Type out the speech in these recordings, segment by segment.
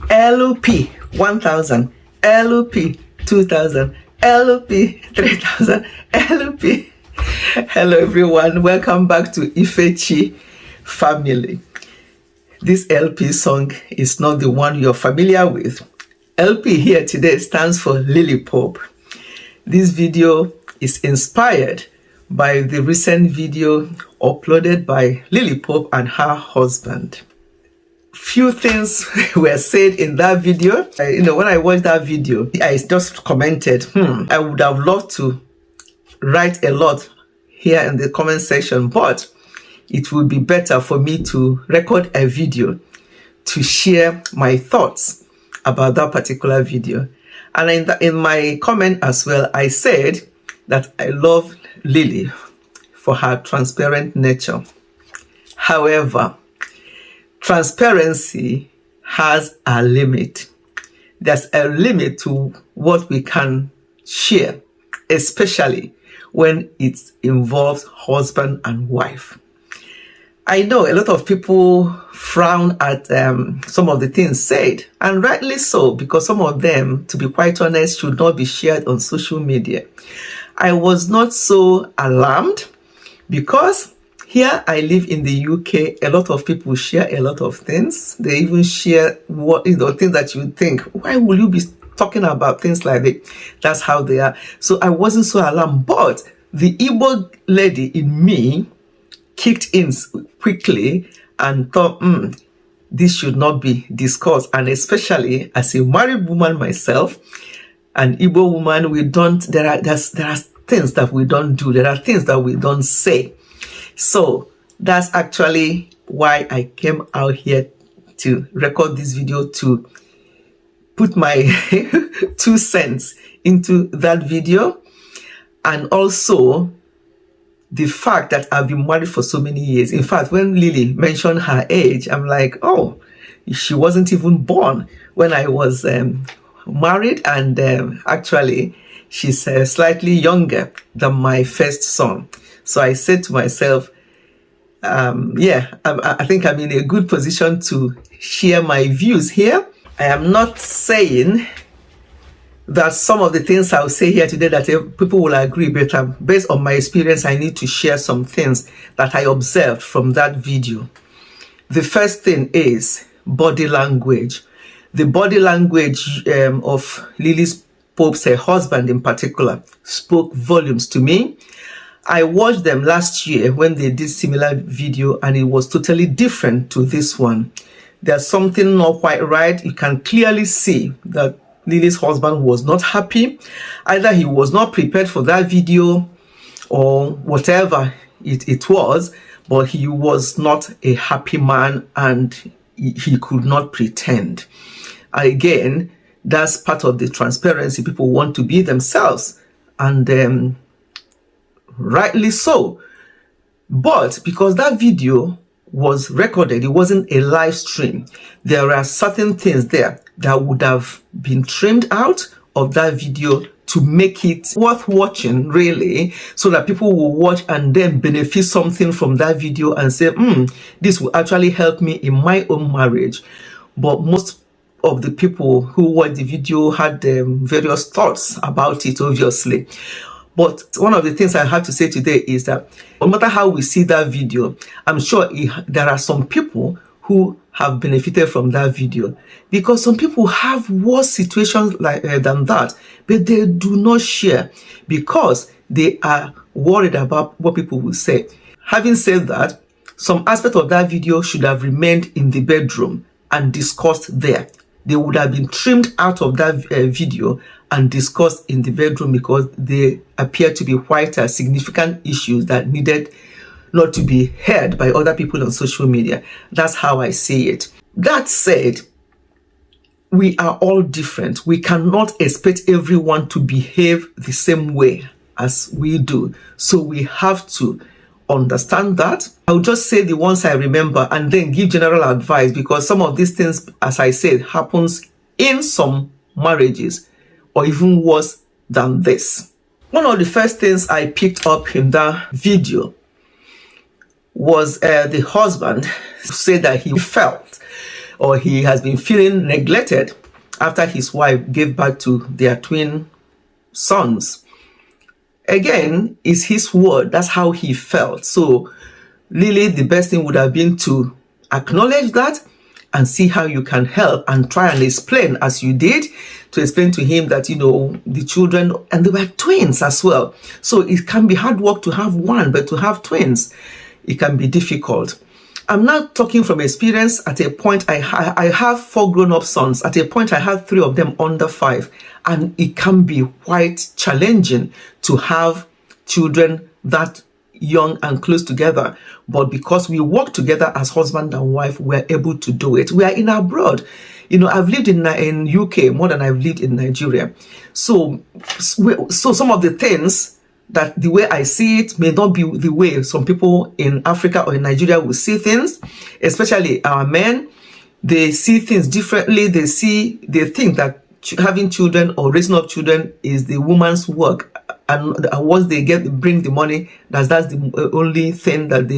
LP 1000, LP 2000, LP 3000, LP. Hello everyone, welcome back to Ifechi family. This LP song is not the one you're familiar with. LP here today stands for Lily Pope. This video is inspired by the recent video uploaded by Lily Pope and her husband. Few things were said in that video. When I watched that video, I just commented, I would have loved to write a lot here in the comment section, but it would be better for me to record a video to share my thoughts about that particular video. And in my comment as well, I said that I love Lily for her transparent nature. However, transparency has a limit. There's a limit to what we can share, especially when it involves husband and wife. I know a lot of people frown at some of the things said, and rightly so, because some of them, to be quite honest, should not be shared on social media. I was not so alarmed because here I live in the UK. A lot of people share a lot of things. They even share things that you think, why will you be talking about things like that? That's how they are. So I wasn't so alarmed, but the Igbo lady in me kicked in quickly and thought, this should not be discussed. And especially as a married woman myself, an Igbo woman, there are things that we don't do. There are things that we don't say. So that's actually why I came out here to record this video, to put my 2 cents into that video. And also the fact that I've been married for so many years. In fact, when Lily mentioned her age, I'm like, oh, she wasn't even born when I was married. And actually, she's slightly younger than my first son. So I said to myself, I think I'm in a good position to share my views here. I am not saying that some of the things I'll say here today that people will agree, but based on my experience, I need to share some things that I observed from that video. The first thing is body language. The body language of Lily Pope's husband in particular spoke volumes to me. I watched them last year when they did similar video, and it was totally different to this one. There's something not quite right. You can clearly see that Lily's husband was not happy. Either he was not prepared for that video or whatever it was, but he was not a happy man and he could not pretend. Again, that's part of the transparency. People want to be themselves, and rightly so. But because that video was recorded, it wasn't a live stream, there are certain things there that would have been trimmed out of that video to make it worth watching, really, so that people will watch and then benefit something from that video and say, this will actually help me in my own marriage. But most of the people who watched the video had various thoughts about it, obviously. But one of the things I have to say today is that no matter how we see that video, I'm sure there are some people who have benefited from that video, because some people have worse situations than that, but they do not share because they are worried about what people will say. Having said that, some aspect of that video should have remained in the bedroom and discussed there. They would have been trimmed out of that video and discussed in the bedroom, because they appear to be quite significant issues that needed not to be heard by other people on social media. That's how I see it. That said, we are all different. We cannot expect everyone to behave the same way as we do. So we have to understand that. I'll just say the ones I remember and then give general advice, because some of these things, as I said, happens in some marriages, or even worse than this. One of the first things I picked up in that video was the husband said that he felt or he has been feeling neglected after his wife gave birth to their twin sons. Again, it's his word. That's how he felt. So really, the best thing would have been to acknowledge that and see how you can help, and try and explain, as you did, to explain to him that, the children, and they were twins as well. So it can be hard work to have one, but to have twins, it can be difficult. I'm not talking from experience. At a point, I have 4 grown-up sons. At a point, I had 3 of them under 5. And it can be quite challenging to have children that young and close together. But because we work together as husband and wife, we're able to do it. We are in abroad. I've lived in UK more than I've lived in Nigeria. So some of the things that the way I see it may not be the way some people in Africa or in Nigeria will see things, especially our men. They see things differently. They think that having children or raising up children is the woman's work, and once they bring the money, that's the only thing that they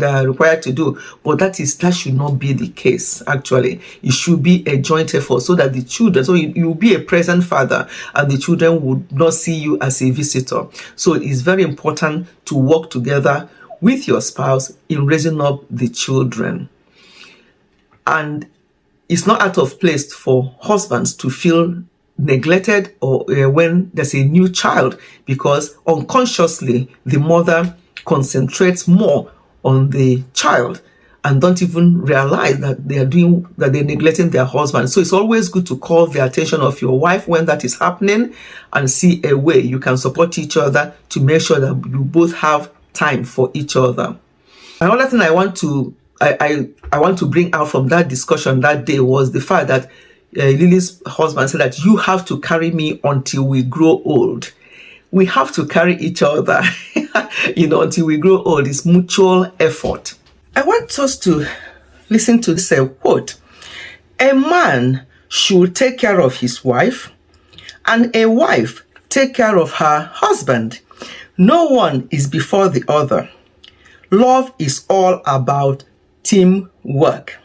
are required to do. But that should not be the case. Actually, it should be a joint effort, so that the children, so you will be a present father, and the children would not see you as a visitor. So it's very important to work together with your spouse in raising up the children. And it's not out of place for husbands to feel neglected or when there's a new child, because unconsciously the mother concentrates more on the child and don't even realize that they're neglecting their husband. So it's always good to call the attention of your wife when that is happening, and see a way you can support each other to make sure that you both have time for each other. Another thing I want to bring out from that discussion that day was the fact that Lily's husband said that you have to carry me until we grow old. We have to carry each other, until we grow old. It's mutual effort. I want us to listen to this quote. A man should take care of his wife, and a wife take care of her husband. No one is before the other. Love is all about teamwork.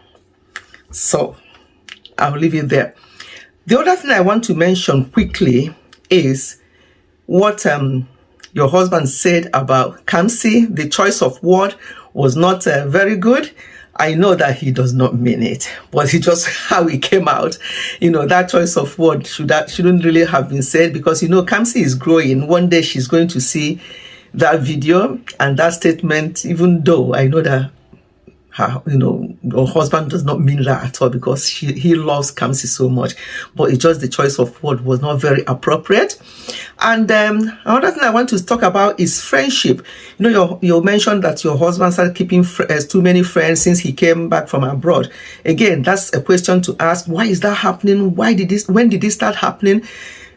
So I'll leave it there. The other thing I want to mention quickly is what your husband said about Kamsi. The choice of word was not very good. I know that he does not mean it, but it's just how it came out. That choice of word shouldn't really have been said, because Kamsi is growing. One day she's going to see that video and that statement, even though I know that her husband does not mean that at all, because he loves Kamsi so much, but it's just the choice of word was not very appropriate. And another thing I want to talk about is friendship. You mentioned that your husband started keeping too many friends since he came back from abroad. Again, that's a question to ask. Why is that happening? When did this start happening?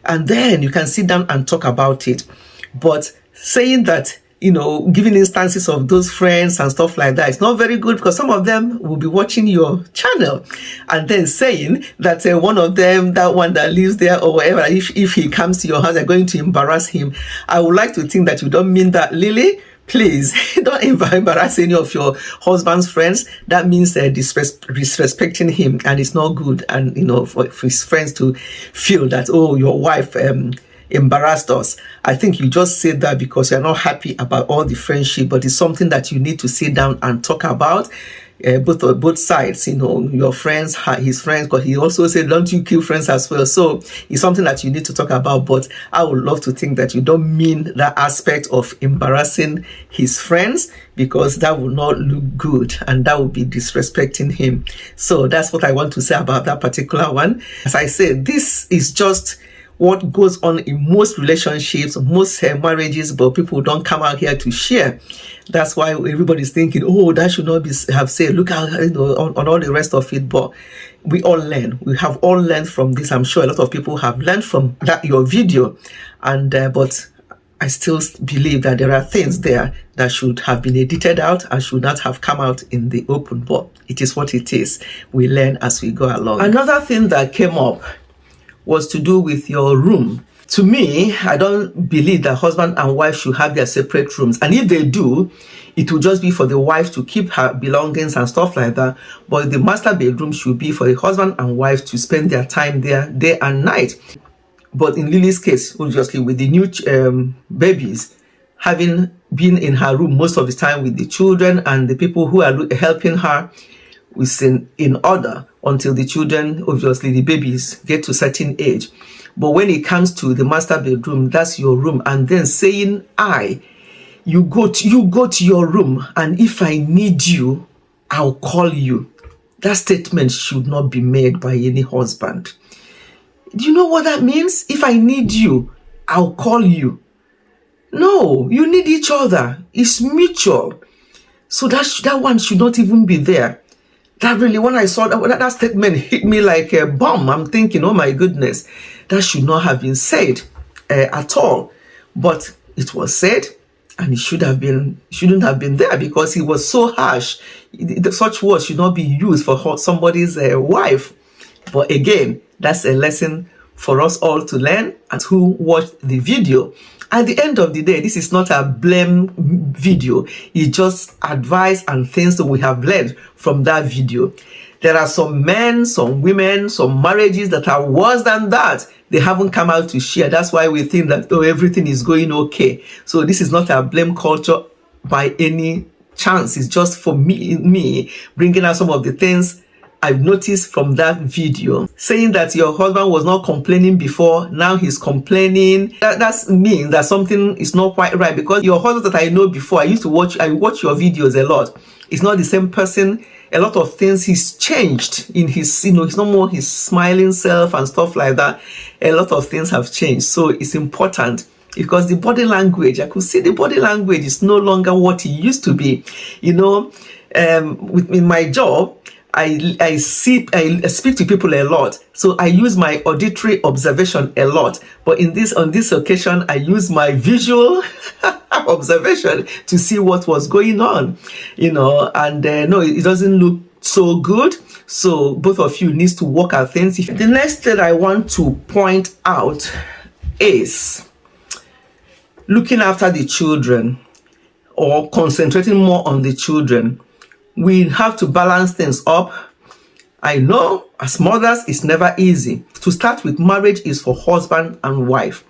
And then you can sit down and talk about it. But saying that, giving instances of those friends and stuff like that, it's not very good, because some of them will be watching your channel and then saying that one of them, that one that lives there or whatever, if he comes to your house, they're going to embarrass him. I would like to think that you don't mean that, Lily. Please don't embarrass any of your husband's friends. That means disrespecting him, and it's not good. And for his friends to feel that, oh, your wife embarrassed us. I think you just said that because you're not happy about all the friendship, but it's something that you need to sit down and talk about. Both sides, your friends, his friends, because he also said, don't you kill friends as well. So it's something that you need to talk about, but I would love to think that you don't mean that aspect of embarrassing his friends, because that would not look good and that would be disrespecting him. So that's what I want to say about that particular one. As I said, this is just what goes on in most relationships, most marriages, but people don't come out here to share. That's why everybody's thinking, oh, that should not have said, look at, on all the rest of it. But we all learn. We have all learned from this. I'm sure a lot of people have learned from your video. And but I still believe that there are things there that should have been edited out and should not have come out in the open. But it is what it is. We learn as we go along. Another thing that came up was to do with your room. To me, I don't believe that husband and wife should have their separate rooms. And if they do, It will just be for the wife to keep her belongings and stuff like that. But the master bedroom should be for the husband and wife to spend their time there day and night. But in Lily's case, obviously with the new babies, having been in her room most of the time with the children and the people who are helping her, is in order until the children, obviously the babies, get to a certain age. But when it comes to the master bedroom, that's your room. And then saying, you go to your room, and if I need you, I'll call you. That statement should not be made by any husband. Do you know what that means? If I need you, I'll call you. No, you need each other. It's mutual. So that one should not even be there. That really, when I saw that statement hit me like a bomb. I'm thinking, oh my goodness, that should not have been said at all. But it was said, and it shouldn't have been there, because it was so harsh. Such words should not be used for somebody's wife. But again, that's a lesson for us all to learn and who watched the video. At the end of the day, this is not a blame video. It's just advice and things that we have learned from that video. There are some men, some women, some marriages that are worse than that. They haven't come out to share. That's why we think that, oh, everything is going okay. So this is not a blame culture by any chance. It's just for me bringing out some of the things I've noticed from that video. Saying that your husband was not complaining before, now he's complaining. That means that something is not quite right, because your husband that I know before, I watch your videos a lot. It's not the same person. A lot of things he's changed in his, it's not more his smiling self and stuff like that. A lot of things have changed. So it's important, because the body language, I could see the body language is no longer what it used to be. In my job, I speak to people a lot, so I use my auditory observation a lot. But on this occasion, I use my visual observation to see what was going on, and no, it doesn't look so good. So both of you needs to work out things. The next thing I want to point out is looking after the children, or concentrating more on the children. We have to balance things up. I know as mothers, it's never easy. To start with, marriage is for husband and wife.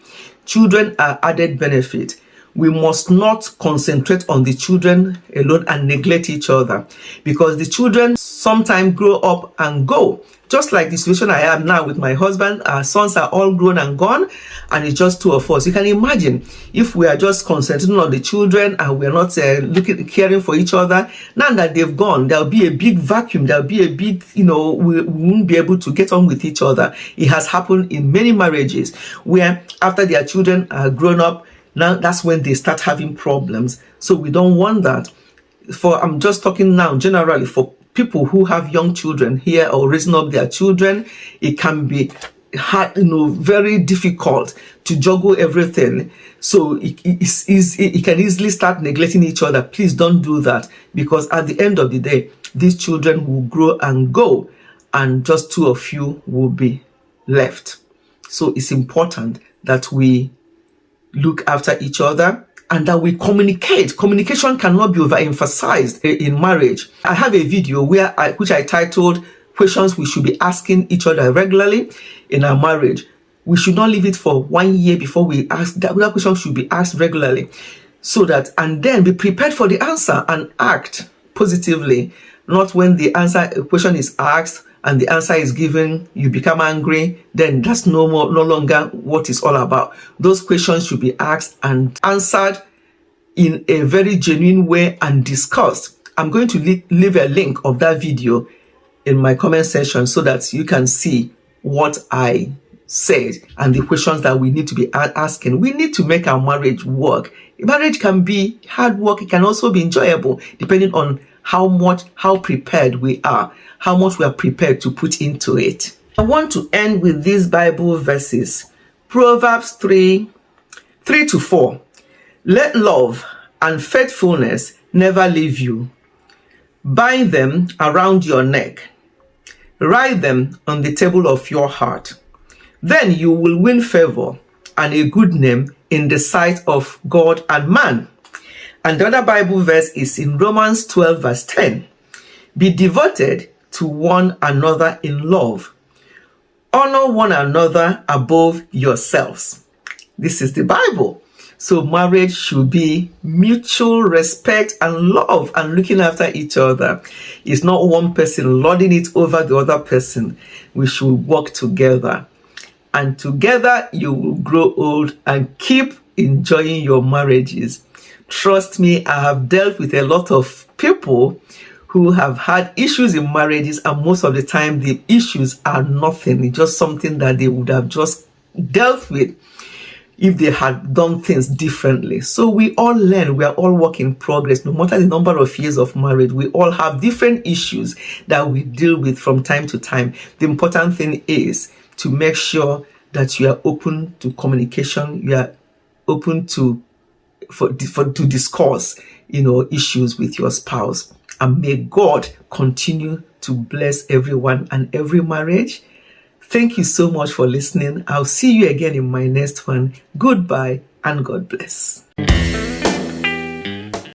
Children are added benefit. We must not concentrate on the children alone and neglect each other, because the children sometimes grow up and go. Just like the situation I am now with my husband, our sons are all grown and gone, and it's just two of us. You can imagine if we are just concentrating on the children and we're not caring for each other. Now that they've gone, there'll be a big vacuum. There'll be a big, we won't be able to get on with each other. It has happened in many marriages where after their children are grown up, now that's when they start having problems. So we don't want that. I'm just talking now generally for people who have young children here or raising up their children. It can be hard, very difficult to juggle everything. So it can easily start neglecting each other. Please don't do that, because at the end of the day, these children will grow and go, and just two of you will be left. So it's important that we look after each other and that we communicate. Communication cannot be overemphasized in marriage. I have a video which I titled questions we should be asking each other regularly in our marriage. We should not leave it for 1 year before we ask. That question should be asked regularly, so that, and then be prepared for the answer and act positively. Not when the question is asked and the answer is given, you become angry, then that's no longer what it's all about. Those questions should be asked and answered in a very genuine way and discussed. I'm going to leave a link of that video in my comment section so that you can see what I said and the questions that we need to be asking. We need to make our marriage work. Marriage can be hard work. It can also be enjoyable, depending on how prepared we are, how much we are prepared to put into it. I want to end with these Bible verses. Proverbs 3:3-4. Let love and faithfulness never leave you. Bind them around your neck. Write them on the table of your heart. Then you will win favor and a good name in the sight of God and man. And the other Bible verse is in Romans 12 verse 10. Be devoted to one another in love. Honor one another above yourselves. This is the Bible. So marriage should be mutual respect and love and looking after each other. It's not one person lording it over the other person. We should work together. And together you will grow old and keep enjoying your marriages. Trust me, I have dealt with a lot of people who have had issues in marriages, and most of the time the issues are nothing. It's just something that they would have just dealt with if they had done things differently. So we all learn, we are all work in progress. No matter the number of years of marriage, we all have different issues that we deal with from time to time. The important thing is to make sure that you are open to communication, you are open to discuss, issues with your spouse. And may God continue to bless everyone and every marriage. Thank you so much for listening. I'll see you again in my next one. Goodbye and God bless.